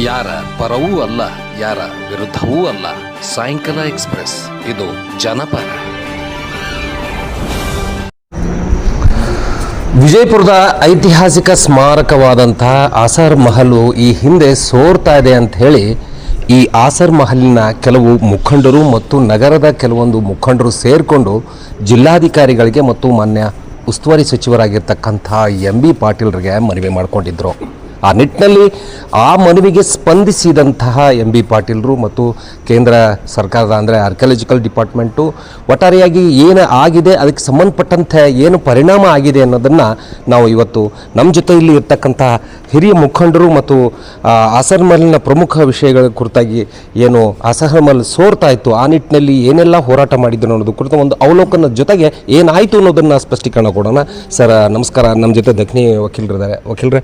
ಯಾರ ಪರವೂ ಅಲ್ಲ, ಯಾರ ವಿರುದ್ಧವೂ ಅಲ್ಲ. ಸಾಯಂಕಾಲ ಎಕ್ಸ್ಪ್ರೆಸ್, ಇದು ಜನಪರ. ವಿಜಯಪುರದ ಐತಿಹಾಸಿಕ ಸ್ಮಾರಕವಾದಂತಹ ಆಸರ್ ಮಹಲು ಈ ಹಿಂದೆ ಸೋರ್ತಾ ಇದೆ ಅಂತ ಹೇಳಿ ಈ ಆಸರ್ ಮಹಲಿನ ಕೆಲವು ಮುಖಂಡರು ಮತ್ತು ನಗರದ ಕೆಲವೊಂದು ಮುಖಂಡರು ಸೇರಿಕೊಂಡು ಜಿಲ್ಲಾಧಿಕಾರಿಗಳಿಗೆ ಮತ್ತು ಮಾನ್ಯ ಉಸ್ತುವಾರಿ ಸಚಿವರಾಗಿರ್ತಕ್ಕಂಥ MB ಪಾಟೀಲ್ರಿಗೆ ಮನವಿ ಮಾಡಿಕೊಂಡಿದ್ದರು. ಆ ನಿಟ್ಟಿನಲ್ಲಿ ಆ ಮನವಿಗೆ ಸ್ಪಂದಿಸಿದಂತಹ MB ಪಾಟೀಲ್ರು ಮತ್ತು ಕೇಂದ್ರ ಸರ್ಕಾರದ ಅಂದರೆ ಆರ್ಕಿಯಾಲಜಿಕಲ್ ಡಿಪಾರ್ಟ್ಮೆಂಟು ಒಟ್ಟಾರೆಯಾಗಿ ಏನು ಆಗಿದೆ, ಅದಕ್ಕೆ ಸಂಬಂಧಪಟ್ಟಂತೆ ಏನು ಪರಿಣಾಮ ಆಗಿದೆ ಅನ್ನೋದನ್ನು ನಾವು ಇವತ್ತು ನಮ್ಮ ಜೊತೆ ಇಲ್ಲಿ ಇರ್ತಕ್ಕಂಥ ಹಿರಿಯ ಮುಖಂಡರು ಮತ್ತು ಆಸರ್ ಮಹಲಿನ ಪ್ರಮುಖ ವಿಷಯಗಳ ಕುರಿತಾಗಿ ಏನು ಆಸರ್ ಮಹಲ್ ಸೋರ್ತಾ ಇತ್ತು, ಆ ನಿಟ್ಟಿನಲ್ಲಿ ಏನೆಲ್ಲ ಹೋರಾಟ ಮಾಡಿದ್ರು ಅನ್ನೋದು ಕುರಿತ ಒಂದು ಅವಲೋಕನದ ಜೊತೆಗೆ ಏನಾಯಿತು ಅನ್ನೋದನ್ನು ಸ್ಪಷ್ಟೀಕರಣ ಕೊಡೋಣ. ಸರ್ ನಮಸ್ಕಾರ. ನಮ್ಮ ಜೊತೆ ದಕ್ಷಿಣಿ ವಕೀಲರಿದ್ದಾರೆ. ವಕೀಲರೇ,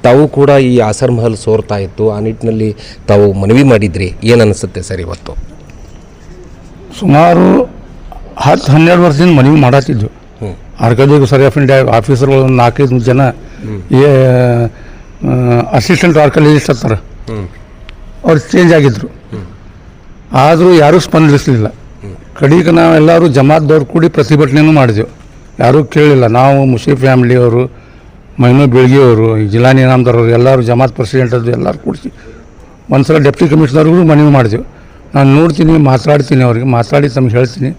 ತಾವು ಕೂಡ ಈ ಆಸರ್ ಮಹಲ್ ಸೋರ್ತಾ ಇತ್ತು, ಆ ನಿಟ್ಟಿನಲ್ಲಿ ತಾವು ಮನವಿ ಮಾಡಿದ್ರಿ, ಏನು ಅನಿಸುತ್ತೆ ಸರ್? ಇವತ್ತು ಸುಮಾರು 10-12 ವರ್ಷದಿಂದ ಮನವಿ ಮಾಡತ್ತಿದ್ದು. ಆರ್ಕಿಯಾಲಜಿಕಲ್ ಸರ್ವೆ ಆಫ್ ಇಂಡಿಯಾ ಆಫೀಸರ್ಗಳು 4-5 ಜನ ಅಸಿಸ್ಟೆಂಟ್ ಆರ್ಕಿಯಾಲಜಿಸ್ಟ್ ಹತ್ತಾರೆ, ಅವ್ರು ಚೇಂಜ್ ಆಗಿದ್ರು. ಆದರೂ ಯಾರೂ ಸ್ಪಂದಿಸಲಿಲ್ಲ. ಕಡೆಗೆ ನಾವೆಲ್ಲರೂ ಜಮಾತ್ದವ್ರು ಕೂಡಿ ಪ್ರತಿಭಟನೆಯೂ ಮಾಡಿದೆವು. ಯಾರೂ ಕೇಳಿಲ್ಲ. ನಾವು ಮುಷೀಫ್ ಫ್ಯಾಮಿಲಿಯವರು, ಮೈನೂ ಬೆಳಗಿಯವರು, ಜಿಲ್ಲಾ ಇನಾಮದಾರರು ಎಲ್ಲರೂ ಜಮಾತ್ ಪ್ರೆಸಿಡೆಂಟ್ ಅದು ಎಲ್ಲರೂ ಕೂಡಿಸಿ ಒಂದು ಸಲ ಡೆಪ್ಟಿ ಕಮಿಷನರ್ಗೂ ಮನವಿ ಮಾಡಿದೆವು. ನಾನು ನೋಡ್ತೀನಿ, ಮಾತಾಡ್ತೀನಿ, ಅವ್ರಿಗೆ ಮಾತಾಡಿ ತಮಗೆ ಹೇಳ್ತೀನಿ,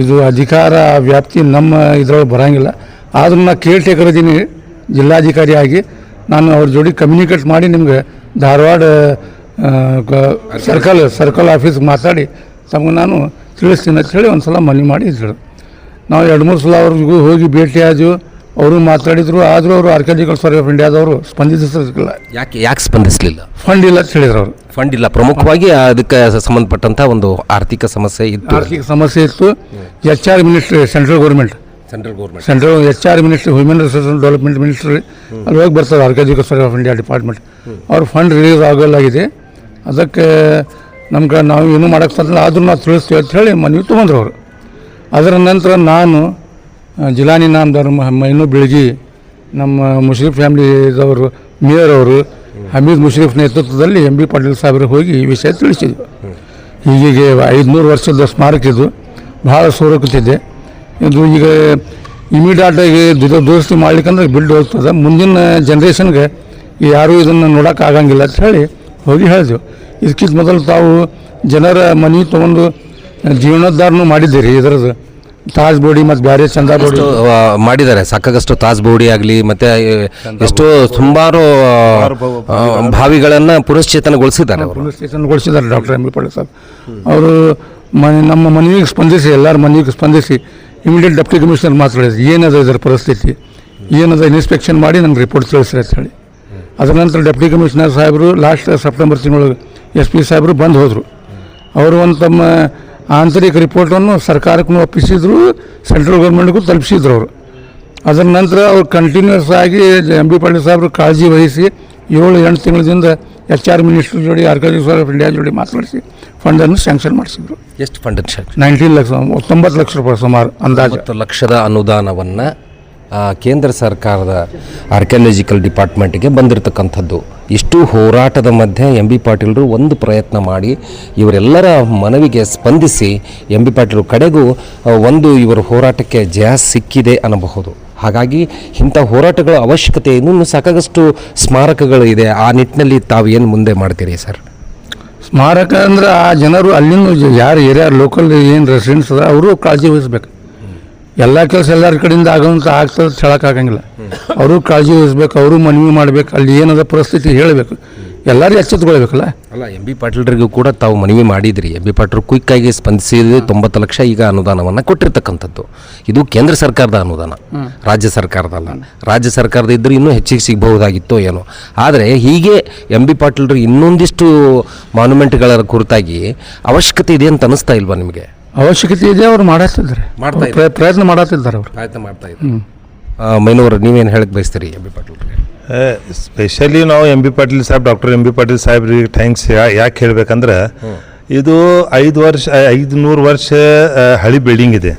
ಇದು ಅಧಿಕಾರ ವ್ಯಾಪ್ತಿ ನಮ್ಮ ಇದ್ರೊಳಗೆ ಬರೋಂಗಿಲ್ಲ. ಆದರೂ ನಾನು ಕೇರ್ ಟೇಕರ್ ಇದ್ದೀನಿ, ಜಿಲ್ಲಾಧಿಕಾರಿಯಾಗಿ ನಾನು ಅವ್ರ ಜೋಡಿ ಕಮ್ಯುನಿಕೇಟ್ ಮಾಡಿ ನಿಮ್ಗೆ ಧಾರವಾಡ ಸರ್ಕಲ್ ಆಫೀಸ್ಗೆ ಮಾತಾಡಿ ತಮಗೆ ನಾನು ತಿಳಿಸ್ತೀನಿ ಅಂತ ಹೇಳಿ ಒಂದು ಸಲ ಮನವಿ ಮಾಡಿ ಇದ್ರು. ನಾವು 2-3 ಸಲ ಅವ್ರಿಗೂ ಹೋಗಿ ಭೇಟಿಯಾದೆವು, ಅವರು ಮಾತಾಡಿದರು. ಆದರೂ ಅವರು ಆರ್ಕಿಯಾಲಜಿಕಲ್ ಸರ್ವೆ ಆಫ್ ಇಂಡಿಯಾದವರು ಸ್ಪಂದಿಸಲಿಲ್ಲ. ಯಾಕೆ ಸ್ಪಂದಿಸಲಿಲ್ಲ? ಫಂಡ್ ಇಲ್ಲ ಅಂತ ಹೇಳಿದ್ರು ಅವರು. ಫಂಡ್ ಇಲ್ಲ, ಪ್ರಮುಖವಾಗಿ ಅದಕ್ಕೆ ಸಂಬಂಧಪಟ್ಟಂಥ ಒಂದು ಆರ್ಥಿಕ ಸಮಸ್ಯೆ ಇತ್ತು. HR ministry, central government HR ministry, human resource development ministry, ಅಲ್ಲಿ ಹೋಗಿ ಬರ್ತಾರೆ archaeological survey of India department. ಅವ್ರ ಫಂಡ್ ರಿಲೀಸ್ ಆಗೋಲ್ಲಾಗಿದೆ, ಅದಕ್ಕೆ ನಮ್ಗೆ ನಾವು ಏನೂ ಮಾಡೋಕ್ಕೆ ಸಾಧ್ಯ, ಆದರೂ ನಾವು ತಿಳಿಸ್ತೀವಿ ಅಂತ ಹೇಳಿ ಮನವಿ ತೊಗೊಂಡ್ರು ಅವರು. ಅದರ ನಂತರ ನಾನು ಜಿಲ್ಲಾ ಇನಾಮದಾರ ಮೈನೂ ಬೆಳಗಿ, ನಮ್ಮ ಮುಷರೀಫ್ ಫ್ಯಾಮಿಲಿದವರು, ಮೇಯರ್ ಅವರು, ಹಮೀದ್ ಮುಷರೀಫ್ ನೇತೃತ್ವದಲ್ಲಿ MB ಪಾಟೀಲ್ ಸಾಹೇಬ್ರಿಗೆ ಹೋಗಿ ಈ ವಿಷಯ ತಿಳಿಸಿದ್ವಿ. ಹೀಗೆ 500 ವರ್ಷದ ಸ್ಮಾರಕ ಇದು, ಭಾಳ ಸೋರಕತ್ತಿದೆ. ಇದು ಈಗ ಇಮಿಡಿಯೇಟಾಗಿ ದುರಸ್ತಿ ಮಾಡ್ಲಿಕ್ಕಂದ್ರೆ ಬಿಲ್ಡ್ ಹೋಗ್ತದೆ, ಮುಂದಿನ ಜನ್ರೇಷನ್ಗೆ ಯಾರೂ ಇದನ್ನು ನೋಡೋಕೆ ಆಗಂಗಿಲ್ಲ ಅಂತ ಹೇಳಿ ಹೋಗಿ ಹೇಳಿದೆವು. ಇದಕ್ಕಿಂತ ಮೊದಲು ತಾವು ಜನರ ಮನೆ ತೊಗೊಂಡು ಜೀರ್ಣೋದ್ಧಾರನೂ ಮಾಡಿದ್ದೀರಿ. ಇದರದ್ದು ತಾಜ್ ಬೋಡಿ ಮತ್ತು ಬೇರೆ ಚಂದ ಬೋಡಿ ಮಾಡಿದ್ದಾರೆ. ಸಾಕಾಗಷ್ಟು ತಾಜ್ ಬೋಡಿ ಆಗಲಿ ಮತ್ತು ಎಷ್ಟೋ ಸುಮಾರು ಭಾವಿಗಳನ್ನು ಪುನಶ್ಚೇತನಗೊಳಿಸಿದ್ದಾರೆ ಡಾಕ್ಟರ್ MB ಪಾಟೀಲ್ ಸಾಹೇಬ್ ಅವರು. ನಮ್ಮ ಮನವಿಗೆ ಸ್ಪಂದಿಸಿ, ಎಲ್ಲರ ಮನವಿಗೆ ಸ್ಪಂದಿಸಿ ಇಮಿಡಿಯೇಟ್ ಡೆಪ್ಟಿ ಕಮಿಷನರ್ ಮಾತಾಡಿದ್ರು, ಏನದ ಇದರ ಪರಿಸ್ಥಿತಿ, ಏನದ ಇನ್ಸ್ಪೆಕ್ಷನ್ ಮಾಡಿ ನನಗೆ ರಿಪೋರ್ಟ್ ತಿಳಿಸ್ರಿ ಅಂತ ಹೇಳಿ. ಅದರ ನಂತರ ಡೆಪ್ಟಿ ಕಮಿಷನರ್ ಸಾಹೇಬರು ಲಾಸ್ಟ್ ಸೆಪ್ಟೆಂಬರ್ ತಿಂಗಳೊಳಗೆ SP ಸಾಹೇಬರು ಬಂದು ಹೋದರು. ಅವರು ಒಂದು ತಮ್ಮ ಆಂತರಿಕ ರಿಪೋರ್ಟನ್ನು ಸರ್ಕಾರಕ್ಕೂ ಒಪ್ಪಿಸಿದ್ರು, ಸೆಂಟ್ರಲ್ ಗೌರ್ಮೆಂಟ್ಗೂ ತಲುಪಿಸಿದ್ರು ಅವರು. ಅದರ ನಂತರ ಅವ್ರು ಕಂಟಿನ್ಯೂಸ್ ಆಗಿ MB ಪಾಟೀಲ್ ಸಾಹೇಬರು ಕಾಳಜಿ ವಹಿಸಿ 7-8 ತಿಂಗಳಿಂದ HR ಮಿನಿಸ್ಟ್ರ್ ಜೋಡಿ, ಆರ್ಕಿಯಾಲಜಿಕಲ್ ಸರ್ವೆ ಆಫ್ ಇಂಡಿಯಾ ಜೋಡಿ ಮಾತಾಡಿಸಿ ಫಂಡನ್ನು ಸ್ಯಾಂಕ್ಷನ್ ಮಾಡಿಸಿದ್ರು. ಎಷ್ಟು ಫಂಡ್? 19 ಲಕ್ಷ, 90 ಲಕ್ಷ ರೂಪಾಯಿ ಸುಮಾರು ಅಂದಾಜು. 90 ಲಕ್ಷದ ಅನುದಾನವನ್ನು ಕೇಂದ್ರ ಸರ್ಕಾರದ ಆರ್ಕಿಯಾಲಜಿಕಲ್ ಡಿಪಾರ್ಟ್ಮೆಂಟಿಗೆ ಬಂದಿರತಕ್ಕಂಥದ್ದು. ಇಷ್ಟು ಹೋರಾಟದ ಮಧ್ಯೆ MB ಪಾಟೀಲರು ಒಂದು ಪ್ರಯತ್ನ ಮಾಡಿ ಇವರೆಲ್ಲರ ಮನವಿಗೆ ಸ್ಪಂದಿಸಿ MB ಪಾಟೀಲರು ಕಡೆಗೂ ಒಂದು ಇವರ ಹೋರಾಟಕ್ಕೆ ಜಯ ಸಿಕ್ಕಿದೆ ಅನ್ನಬಹುದು. ಹಾಗಾಗಿ ಇಂಥ ಹೋರಾಟಗಳ ಅವಶ್ಯಕತೆ ಇನ್ನೂ ಸಾಕಾಗಷ್ಟು ಸ್ಮಾರಕಗಳು ಇದೆ. ಆ ನಿಟ್ಟಿನಲ್ಲಿ ತಾವು ಏನು ಮುಂದೆ ಮಾಡ್ತೀರಿ ಸರ್? ಸ್ಮಾರಕ ಅಂದ್ರೆ ಆ ಜನರು ಅಲ್ಲಿಂದ ಯಾರು ಏರಿಯಾ ಲೋಕಲ್ ಏನು ರೆಸಿಡೆಂಟ್ಸ್ ಅದ ಅವರು ಕಾಳಜಿ ವಹಿಸ್ಬೇಕು. ಎಲ್ಲ ಕೆಲಸ ಎಲ್ಲರ ಕಡೆಯಿಂದ ಆಗೋಂಥ ಆಗ್ತದೆ ಹೇಳೋಕ್ಕಾಗಂಗಿಲ್ಲ. ಅವರು ಕಾಳಜಿ ವಹಿಸ್ಬೇಕು, ಅವರು ಮನವಿ ಮಾಡಬೇಕು, ಅಲ್ಲಿ ಏನದ ಪರಿಸ್ಥಿತಿ ಹೇಳಬೇಕು, ಎಲ್ಲರೂ ಎಚ್ಚೆತ್ತುಕೊಳ್ಬೇಕಲ್ಲ. ಅಲ್ಲ, MB ಪಾಟೀಲರಿಗೂ ಕೂಡ ತಾವು ಮನವಿ ಮಾಡಿದ್ರಿ. MB ಪಾಟೀಲರು ಕ್ವಿಕ್ಕಾಗಿ ಸ್ಪಂದಿಸಿದ 90 ಲಕ್ಷ ಈಗ ಅನುದಾನವನ್ನು ಕೊಟ್ಟಿರ್ತಕ್ಕಂಥದ್ದು. ಇದು ಕೇಂದ್ರ ಸರ್ಕಾರದ ಅನುದಾನ, ರಾಜ್ಯ ಸರ್ಕಾರದಲ್ಲ. ರಾಜ್ಯ ಸರ್ಕಾರದ ಇದ್ದರೂ ಇನ್ನೂ ಹೆಚ್ಚಿಗೆ ಸಿಗಬಹುದಾಗಿತ್ತೋ ಏನೋ. ಆದರೆ ಹೀಗೆ MB ಪಾಟೀಲರು ಇನ್ನೊಂದಿಷ್ಟು ಮಾನ್ಯುಮೆಂಟ್ಗಳ ಕುರಿತಾಗಿ ಅವಶ್ಯಕತೆ ಇದೆ ಅಂತ ಅನಿಸ್ತಾ ಇಲ್ವಾ ನಿಮಗೆ? ಅವಶ್ಯಕತೆ ಇದೆ, ಅವ್ರು ಮಾಡತ್ತಿದ್ದಾರೆ, ಪ್ರಯತ್ನ ಮಾಡತ್ತಿದ್ದಾರೆ, ಅವರು ಪ್ರಯತ್ನ ಮಾಡ್ತಾ ಇದ್ದಾರೆ. ಮೈನವರು ನೀವೇನು ಹೇಳಕ್ಕೆ ಬಯಸ್ತೀರಿ MB ಪಾಟೀಲ್ರಿಗೆ? ಸ್ಪೆಷಲಿ ನಾವು MB Patil Saheb, doctor MB Patil ಸಾಹೇಬ್ರಿಗೆ ಥ್ಯಾಂಕ್ಸ್ ಯಾಕೆ ಹೇಳ್ಬೇಕಂದ್ರೆ, ಇದು 500 ವರ್ಷ ಹಳಿ ಬಿಲ್ಡಿಂಗ್ ಇದೆ.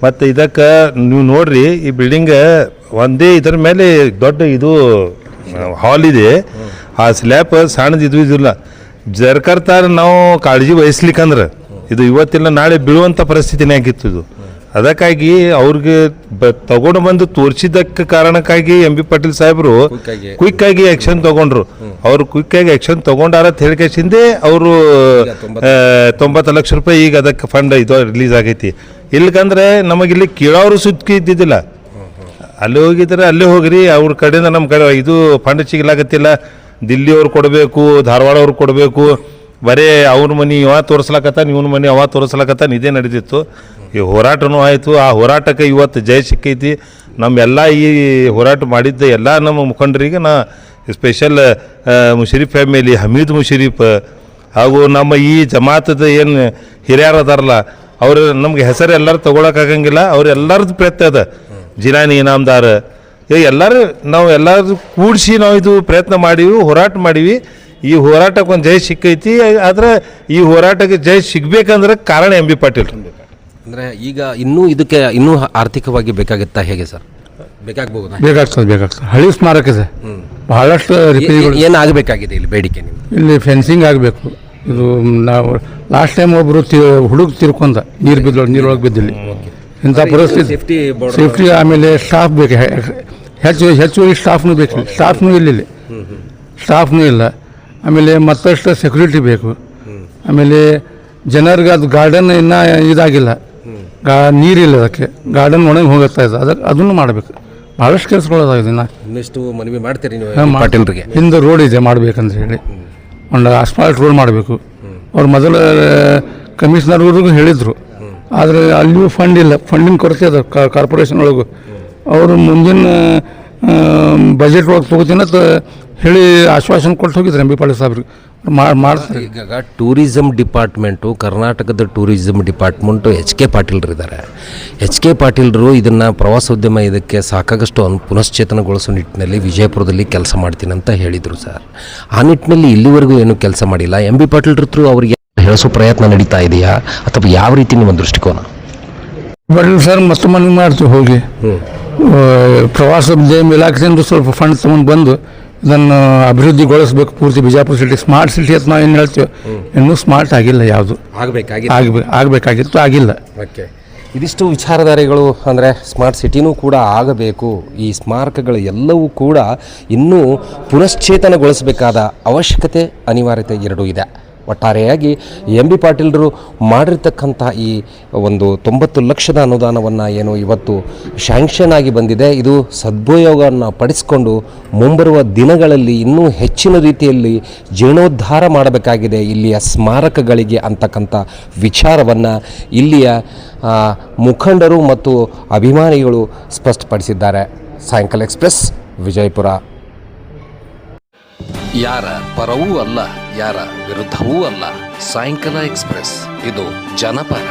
ಮತ್ತು ಇದಕ್ಕೆ ನೀವು ನೋಡ್ರಿ, ಈ ಬಿಲ್ಡಿಂಗ್ ಒಂದೇ ಇದರ ಮೇಲೆ ದೊಡ್ಡ ಇದು ಹಾಲ್ ಇದೆ. ಆ ಸ್ಲ್ಯಾಪ್ ಸಣ್ಣದು ಇದಿಲ್ಲ. ಸರ್ಕಾರ ನಾವು ಕಾಳಜಿ ವಹಿಸ್ಲಿಕ್ಕಂದ್ರೆ ಇದು ಇವತ್ತಿಲ್ಲ ನಾಳೆ ಬೀಳುವಂಥ ಪರಿಸ್ಥಿತಿನೇ ಆಗಿತ್ತು ಇದು. ಅದಕ್ಕಾಗಿ ಅವ್ರಿಗೆ ತಗೊಂಡು ಬಂದು ತೋರಿಸಿದ್ದಕ್ಕೆ ಕಾರಣಕ್ಕಾಗಿ ಎಂ ಬಿ ಪಾಟೀಲ್ ಸಾಹೇಬರು ಕ್ವಿಕ್ಕಾಗಿ ಆ್ಯಕ್ಷನ್ ತೊಗೊಂಡ್ರು. ಅವರು ಕ್ವಿಕ್ಕಾಗಿ ಆ್ಯಕ್ಷನ್ ತೊಗೊಂಡಾರ ಅಂತ ಹೇಳಿಕೆಸಿಂದೆ ಅವರು 90 ಲಕ್ಷ ರೂಪಾಯಿ ಈಗ ಅದಕ್ಕೆ ಫಂಡ್ ಇದು ರಿಲೀಸ್ ಆಗೈತಿ. ಇಲ್ಲಕಂದ್ರೆ ನಮಗಿಲ್ಲಿ ಕೇಳೋರು ಸುದ್ದಿ ಇದ್ದಿದ್ದಿಲ್ಲ. ಅಲ್ಲಿ ಹೋಗಿದ್ರೆ ಅಲ್ಲೇ ಹೋಗ್ರಿ, ಅವ್ರ ಕಡೆಯಿಂದ ನಮ್ಮ ಕಡೆ ಇದು ಫಂಡ್ ಸಿಗ್ಲಾಗತ್ತಿಲ್ಲ, ದಿಲ್ಲಿಯವ್ರು ಕೊಡಬೇಕು, ಧಾರವಾಡವ್ರು ಕೊಡಬೇಕು, ಬರೀ ಅವ್ರ ಮನೆ ಇವ ತೋರಿಸ್ಲಾಕತ್ತಾನ, ಇವನ ಮನೆ ಅವ ತೋರಿಸ್ಲಾಕತ್ತಾನ, ಇದೇ ನಡೀತಿತ್ತು. ಈ ಹೋರಾಟನೂ ಆಯಿತು. ಆ ಹೋರಾಟಕ್ಕೆ ಇವತ್ತು ಜಯ ಸಿಕ್ಕೈತಿ. ನಮ್ಮೆಲ್ಲ ಈ ಹೋರಾಟ ಮಾಡಿದ್ದ ಎಲ್ಲ ನಮ್ಮ ಮುಖಂಡರಿಗೆ ನಾ ಸ್ಪೆಷಲ್ ಮುಷರೀಫ್ ಫ್ಯಾಮಿಲಿ, ಹಮೀದ್ ಮುಷರೀಫ್ ಹಾಗೂ ನಮ್ಮ ಈ ಜಮಾತದ ಏನು ಹಿರಿಯರು ಅದಾರಲ್ಲ ಅವ್ರು ನಮ್ಗೆ ಹೆಸರು ಎಲ್ಲರೂ ತೊಗೊಳಕ್ಕಾಗಂಗಿಲ್ಲ. ಅವ್ರೆಲ್ಲರದ್ದು ಪ್ರಯತ್ನ ಅದ. ಜಿಲಾನಿ ಇನಾಮ್ದಾರ್ ಎಲ್ಲರೂ ನಾವು ಎಲ್ಲರೂ ಕೂಡಿಸಿ ನಾವು ಇದು ಪ್ರಯತ್ನ ಮಾಡೀವಿ, ಹೋರಾಟ ಮಾಡೀವಿ. ಈ ಹೋರಾಟಕ್ಕೆ ಒಂದು ಜಯ ಸಿಕ್ಕೈತಿ. ಆದರೆ ಈ ಹೋರಾಟಕ್ಕೆ ಜಯ ಸಿಗಬೇಕಂದ್ರೆ ಕಾರಣ ಎಂ ಬಿ ಪಾಟೀಲ್. ಅಂದರೆ ಈಗ ಇದಕ್ಕೆ ಇನ್ನೂ ಆರ್ಥಿಕವಾಗಿ ಬೇಕಾಗುತ್ತಾ ಹೇಗೆ ಸರ್? ಬೇಕಾಗ್ತದೆ. ಹಳಿ ಸ್ಮಾರಕ ಇದೆ, ಬಹಳಷ್ಟು ರಿಪೇರಿಗಳು ಏನಾಗಬೇಕಾಗಿದೆ ಇಲ್ಲಿ ಬೇಡಿಕೆ? ನೀವು ಇಲ್ಲಿ ಫೆನ್ಸಿಂಗ್ ಆಗಬೇಕು. ಇದು ನಾವು ಲಾಸ್ಟ್ ಟೈಮ್ ಒಬ್ಬರು ಹುಡುಗ ತಿರ್ಕೊಂಡ ನೀರೊಳಗೆ ಬಿದ್ದಿಲ್ಲಿ. ಇಂಥ ಪರಿಸ್ಥಿತಿ ಸೇಫ್ಟಿ. ಆಮೇಲೆ ಸ್ಟಾಫ್ ಬೇಕು, ಹೆಚ್ಚುವರಿ ಸ್ಟಾಫ್ನೂ ಬೇಕು. ಸ್ಟಾಫ್ನೂ ಇಲ್ಲಿ ಸ್ಟಾಫ್ನೂ ಇಲ್ಲ. ಆಮೇಲೆ ಮತ್ತಷ್ಟು ಸೆಕ್ಯೂರಿಟಿ ಬೇಕು. ಆಮೇಲೆ ಜನರಿಗೆ ಅದು ಗಾರ್ಡನ್ ಇನ್ನೂ ಇದಾಗಿಲ್ಲ, ನೀರಿಲ್ಲ, ಅದಕ್ಕೆ ಗಾರ್ಡನ್ ಒಣಗಿ ಹೋಗುತ್ತಾ ಇದೆ. ಅದನ್ನು ಮಾಡಬೇಕು. ಭಾಳಷ್ಟು ಕೆಲಸಗಳದಾಗಿದೆ. ಇನ್ನೆಷ್ಟು ಮನವಿ ಮಾಡ್ತೀರಿ ನೀವು ಪಾಟೀಲ್ರಿಗೆ? ಹಿಂದೆ ರೋಡ್ ಇದೆ ಮಾಡಬೇಕಂತ ಹೇಳಿ, ಒಂದು ಆಸ್ಫಾಲ್ಟ್ ರೋಡ್ ಮಾಡಬೇಕು. ಅವ್ರು ಮೊದಲು ಕಮಿಷನರ್ವರೆಗೂ ಹೇಳಿದರು, ಆದರೆ ಅಲ್ಲಿಯೂ ಫಂಡ್ ಇಲ್ಲ, ಫಂಡಿನ ಕೊರತೆ ಅದ ಕಾರ್ಪೊರೇಷನ್ ಒಳಗೂ. ಅವರು ಮುಂದಿನ ಬಜೆಟ್ ಒಳಗೆ ತೊಗೋತೀನಿ ಅಂತ ಹೇಳಿ ಆಶ್ವಾಸನೆ ಕೊಟ್ಟು ಹೋಗಿದ್ರು ಎಂ ಬಿ ಪಾಟೀಲ್ ಸಾಹೇಬ್ರಿಗೆ. ಮಾಡ್ತಾರೆ. ಈಗ ಟೂರಿಸಮ್ ಡಿಪಾರ್ಟ್ಮೆಂಟು, ಕರ್ನಾಟಕದ ಟೂರಿಸಮ್ ಡಿಪಾರ್ಟ್ಮೆಂಟು ಎಚ್ ಕೆ ಪಾಟೀಲ್ರಿದ್ದಾರೆ. ಎಚ್ ಕೆ ಪಾಟೀಲ್ರು ಇದನ್ನು ಪ್ರವಾಸೋದ್ಯಮ ಇದಕ್ಕೆ ಸಾಕಾಗಷ್ಟು ಪುನಶ್ಚೇತನಗೊಳಿಸೋ ನಿಟ್ಟಿನಲ್ಲಿ ವಿಜಯಪುರದಲ್ಲಿ ಕೆಲಸ ಮಾಡ್ತೀನಿ ಅಂತ ಹೇಳಿದರು ಸರ್. ಆ ನಿಟ್ಟಿನಲ್ಲಿ ಇಲ್ಲಿವರೆಗೂ ಏನೂ ಕೆಲಸ ಮಾಡಿಲ್ಲ. ಎಂ ಬಿ ಪಾಟೀಲ್ರ ಹತ್ರ ಅವರಿಗೆ ಹೇಳಿಸೋ ಪ್ರಯತ್ನ ನಡೀತಾ ಇದೆಯಾ ಅಥವಾ ಯಾವ ರೀತಿ ನಿಮ್ಮ ದೃಷ್ಟಿಕೋನ? ಪಾಟೀಲ್ ಸರ್ ಮತ್ತೆ ಮನವಿ ಮಾಡ್ತೀವಿ ಹೋಗಿ, ಪ್ರವಾಸೋದ್ಯಮ ಇಲಾಖೆಯಿಂದ ಸ್ವಲ್ಪ ಫಂಡ್ ತೊಗೊಂಡು ಬಂದು ಇದನ್ನು ಅಭಿವೃದ್ಧಿಗೊಳಿಸಬೇಕು. ಪೂರ್ತಿ ಬಿಜಾಪುರ ಸಿಟಿ ಸ್ಮಾರ್ಟ್ ಸಿಟಿ ಅಂತ ನಾವು ಏನು ಹೇಳ್ತೀವಿ, ಇನ್ನೂ ಸ್ಮಾರ್ಟ್ ಆಗಿಲ್ಲ. ಯಾವುದು ಆಗಬೇಕಾಗಿತ್ತು, ಆಗಿಲ್ಲ. ಓಕೆ, ಇದಿಷ್ಟು ವಿಚಾರಧಾರೆಗಳು. ಅಂದರೆ ಸ್ಮಾರ್ಟ್ ಸಿಟಿನೂ ಕೂಡ ಆಗಬೇಕು. ಈ ಸ್ಮಾರಕಗಳು ಎಲ್ಲವೂ ಕೂಡ ಇನ್ನೂ ಪುನಶ್ಚೇತನಗೊಳಿಸಬೇಕಾದ ಅವಶ್ಯಕತೆ, ಅನಿವಾರ್ಯತೆ ಎರಡೂ ಇದೆ. ಒಟ್ಟಾರೆಯಾಗಿ ಎಂ ಬಿ ಪಾಟೀಲ್ರು ಮಾಡಿರ್ತಕ್ಕಂಥ ಈ ಒಂದು 90 ಲಕ್ಷದ ಅನುದಾನವನ್ನು ಏನು ಇವತ್ತು ಶ್ಯಾಂಕ್ಷನ್ ಆಗಿ ಬಂದಿದೆ, ಇದು ಸದುಪಯೋಗವನ್ನು ಪಡಿಸಿಕೊಂಡು ಮುಂಬರುವ ದಿನಗಳಲ್ಲಿ ಇನ್ನೂ ಹೆಚ್ಚಿನ ರೀತಿಯಲ್ಲಿ ಜೀರ್ಣೋದ್ಧಾರ ಮಾಡಬೇಕಾಗಿದೆ ಇಲ್ಲಿಯ ಸ್ಮಾರಕಗಳಿಗೆ ಅಂತಕ್ಕಂಥ ವಿಚಾರವನ್ನು ಇಲ್ಲಿಯ ಮುಖಂಡರು ಮತ್ತು ಅಭಿಮಾನಿಗಳು ಸ್ಪಷ್ಟಪಡಿಸಿದ್ದಾರೆ. ಸಾಯಂಕಾಲ ಎಕ್ಸ್ಪ್ರೆಸ್, ವಿಜಯಪುರ. ಯಾರ ಪರವೂ ಅಲ್ಲ, ಯಾರ ವಿರುದ್ಧವೂ ಅಲ್ಲ. ಸಾಯಂಕಾಲ ಎಕ್ಸ್ಪ್ರೆಸ್, ಇದು ಜನಪರ.